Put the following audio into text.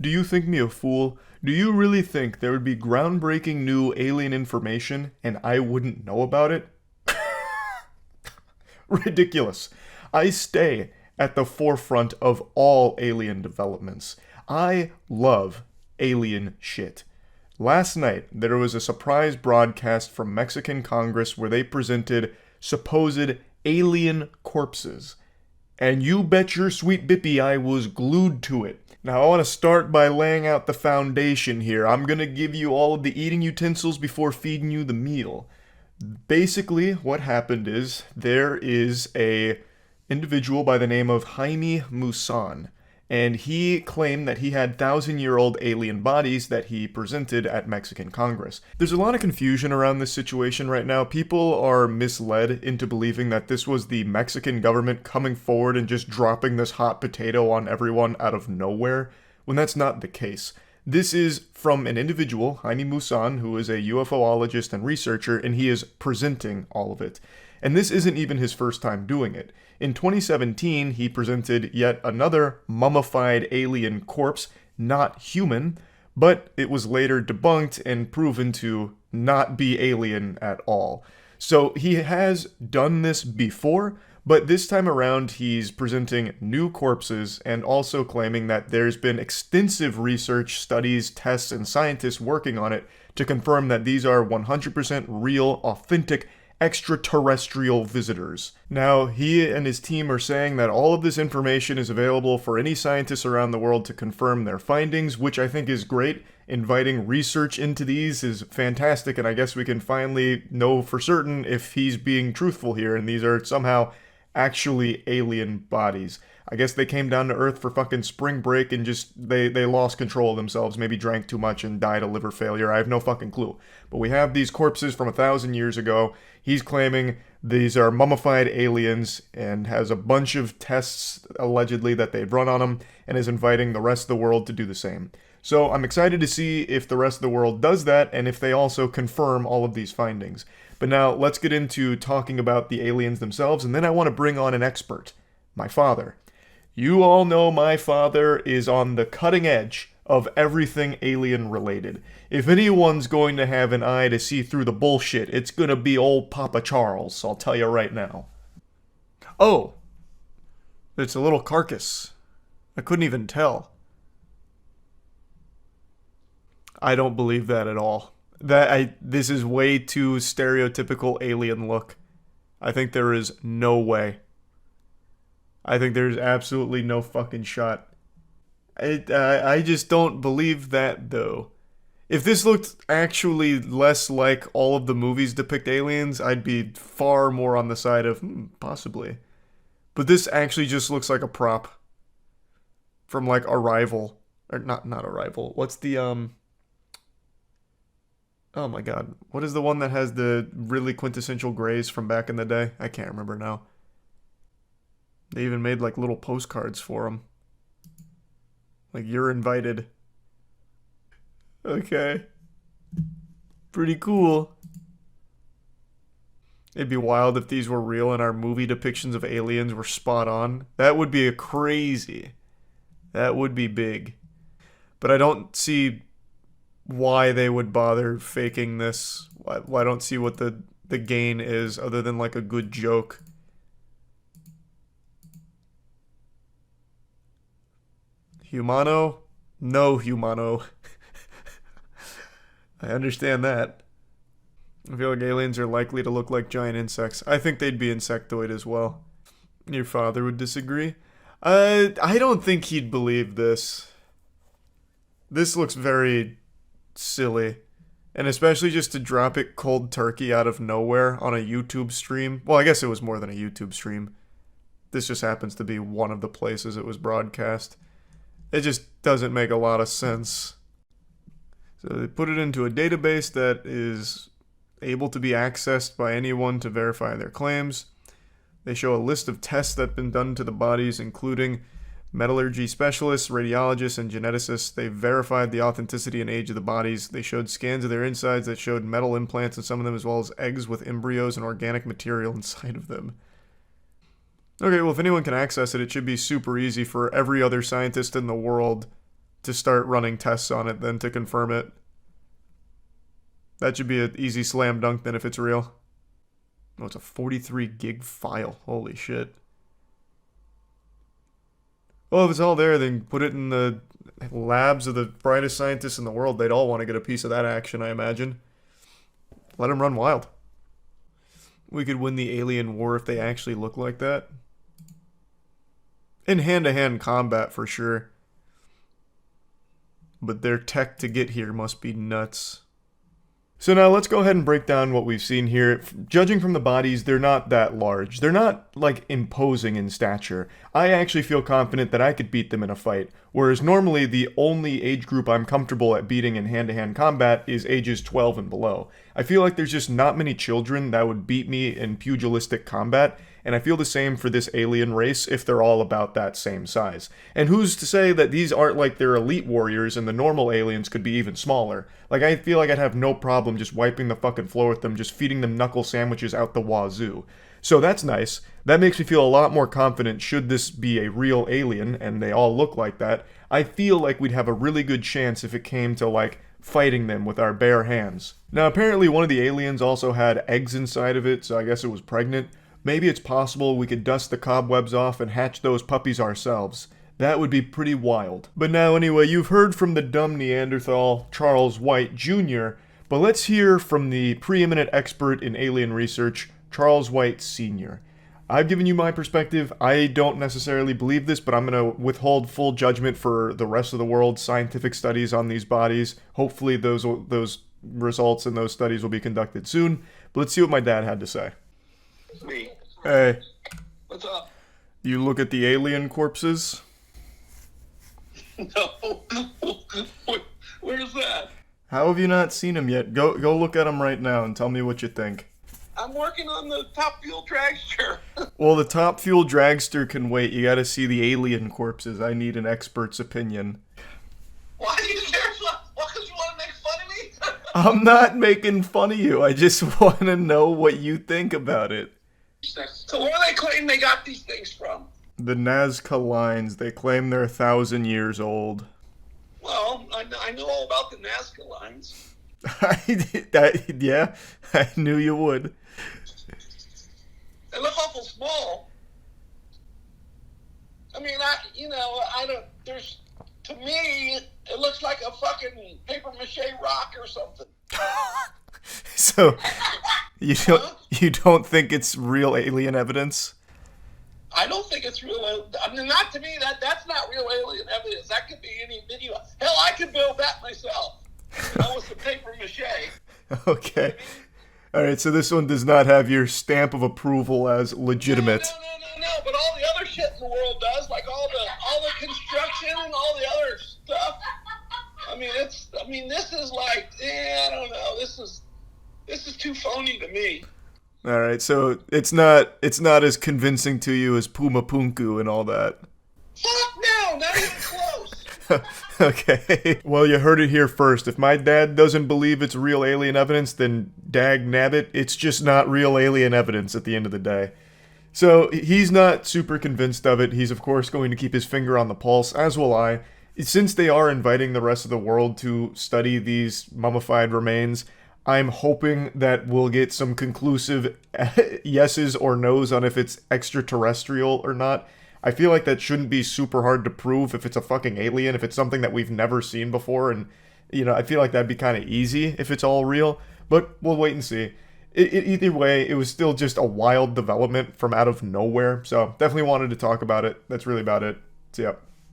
Do you think me a fool? Do you really think there would be groundbreaking new alien information and I wouldn't know about it? Ridiculous. I stay at the forefront of all alien developments. I love alien shit. Last night, there was a surprise broadcast from Mexican Congress where they presented supposed alien corpses. And you bet your sweet bippy I was glued to it. Now, I want to start by laying out the foundation here. I'm going to give you all of the eating utensils before feeding you the meal. Basically, what happened is there is a individual by the name of Jaime Maussan, and he claimed that he had thousand-year-old alien bodies that he presented at Mexican Congress. There's a lot of confusion around this situation right now. People are misled into believing that this was the Mexican government coming forward and just dropping this hot potato on everyone out of nowhere, when that's not the case. This is from an individual, Jaime Maussan, who is a UFOologist and researcher, and he is presenting all of it. And this isn't even his first time doing it. In 2017, he presented yet another mummified alien corpse, not human, but it was later debunked and proven to not be alien at all. So he has done this before, but this time around he's presenting new corpses and also claiming that there's been extensive research, studies, tests, and scientists working on it to confirm that these are 100% real, authentic, extraterrestrial visitors. Now, he and his team are saying that all of this information is available for any scientists around the world to confirm their findings, which I think is great. Inviting research into these is fantastic, and I guess we can finally know for certain if he's being truthful here, and these are somehow actually alien bodies. I guess they came down to Earth for fucking spring break and just, they lost control of themselves, maybe drank too much and died of liver failure. I have no fucking clue. But we have these corpses from 1,000 years ago. He's claiming these are mummified aliens and has a bunch of tests, allegedly, that they've run on them and is inviting the rest of the world to do the same. So I'm excited to see if the rest of the world does that and if they also confirm all of these findings. But now let's get into talking about the aliens themselves, and then I want to bring on an expert, my father. You all know my father is on the cutting edge of everything alien related. If anyone's going to have an eye to see through the bullshit, it's gonna be old Papa Charles, I'll tell you right now. Oh, it's a little carcass. I couldn't even tell. I don't believe that at all. This is way too stereotypical alien look. I think there is no way. I think there's absolutely no fucking shot. I just don't believe that, though. If this looked actually less like all of the movies depict aliens, I'd be far more on the side of, possibly. But this actually just looks like a prop. From, like, Arrival. Or, not Arrival. What's the, oh my god. What is the one that has the really quintessential grays from back in the day? I can't remember now. They even made like little postcards for them. Like, you're invited. Okay. Pretty cool. It'd be wild if these were real and our movie depictions of aliens were spot on. That would be crazy. That would be big. But I don't see why they would bother faking this. I don't see what the gain is other than like a good joke. Humano? No humano. I understand that. I feel like aliens are likely to look like giant insects. I think they'd be insectoid as well. Your father would disagree? I don't think he'd believe this. This looks very silly. And especially just to drop it cold turkey out of nowhere on a YouTube stream. Well, I guess it was more than a YouTube stream. This just happens to be one of the places it was broadcast. It just doesn't make a lot of sense. So they put it into a database that is able to be accessed by anyone to verify their claims. They show a list of tests that have been done to the bodies, including metallurgy specialists, radiologists, and geneticists. They verified the authenticity and age of the bodies. They showed scans of their insides that showed metal implants in some of them, as well as eggs with embryos and organic material inside of them. Okay, well, if anyone can access it, it should be super easy for every other scientist in the world to start running tests on it then to confirm it. That should be an easy slam dunk then if it's real. Oh, it's a 43 gig file. Holy shit. Well, if it's all there, then put it in the labs of the brightest scientists in the world. They'd all want to get a piece of that action, I imagine. Let them run wild. We could win the alien war if they actually look like that. In hand-to-hand combat, for sure. But their tech to get here must be nuts. So now let's go ahead and break down what we've seen here. Judging from the bodies, they're not that large. They're not, like, imposing in stature. I actually feel confident that I could beat them in a fight, whereas normally the only age group I'm comfortable at beating in hand-to-hand combat is ages 12 and below. I feel like there's just not many children that would beat me in pugilistic combat, and I feel the same for this alien race if they're all about that same size. And who's to say that these aren't like their elite warriors and the normal aliens could be even smaller? Like, I feel like I'd have no problem just wiping the fucking floor with them, just feeding them knuckle sandwiches out the wazoo. So that's nice. That makes me feel a lot more confident should this be a real alien, and they all look like that. I feel like we'd have a really good chance if it came to, like, fighting them with our bare hands. Now, apparently one of the aliens also had eggs inside of it, so I guess it was pregnant. Maybe it's possible we could dust the cobwebs off and hatch those puppies ourselves. That would be pretty wild. But now anyway, you've heard from the dumb Neanderthal, Charles White Jr., but let's hear from the preeminent expert in alien research, Charles White Sr. I've given you my perspective. I don't necessarily believe this, but I'm going to withhold full judgment for the rest of the world's scientific studies on these bodies. Hopefully those results and those studies will be conducted soon. But let's see what my dad had to say. Me. Hey. What's up? You look at the alien corpses? No. Where's that? How have you not seen them yet? Go look at them right now and tell me what you think. I'm working on the top fuel dragster. Well, the top fuel dragster can wait. You gotta see the alien corpses. I need an expert's opinion. Why do you care? Why? Because you want to make fun of me? I'm not making fun of you. I just want to know what you think about it. So where do they claim they got these things from? The Nazca lines. They claim they're 1,000 years old. Well, I know all about the Nazca lines. Yeah, I knew you would. They look awful small. I mean, I don't, to me, it looks like a fucking paper mache rock or something. So, you don't think it's real alien evidence? I don't think it's real. I mean, not to me. That's not real alien evidence. That could be any video. Hell, I could build that myself. With some paper mache. Okay. All right. So this one does not have your stamp of approval as legitimate. No. But all the other shit in the world does, like all the construction and all the other stuff. I mean, this is like, I don't know. This is too phony to me. All right, so it's not as convincing to you as Puma Punku and all that. Fuck no, not even close. Okay, well, you heard it here first. If my dad doesn't believe it's real alien evidence, then dag nabbit, it's just not real alien evidence at the end of the day. So he's not super convinced of it. He's of course going to keep his finger on the pulse, as will I. Since they are inviting the rest of the world to study these mummified remains, I'm hoping that we'll get some conclusive yeses or nos on if it's extraterrestrial or not. I feel like that shouldn't be super hard to prove if it's a fucking alien, if it's something that we've never seen before, and, I feel like that'd be kind of easy if it's all real, but we'll wait and see. Either way, it was still just a wild development from out of nowhere, so definitely wanted to talk about it. That's really about it. See ya.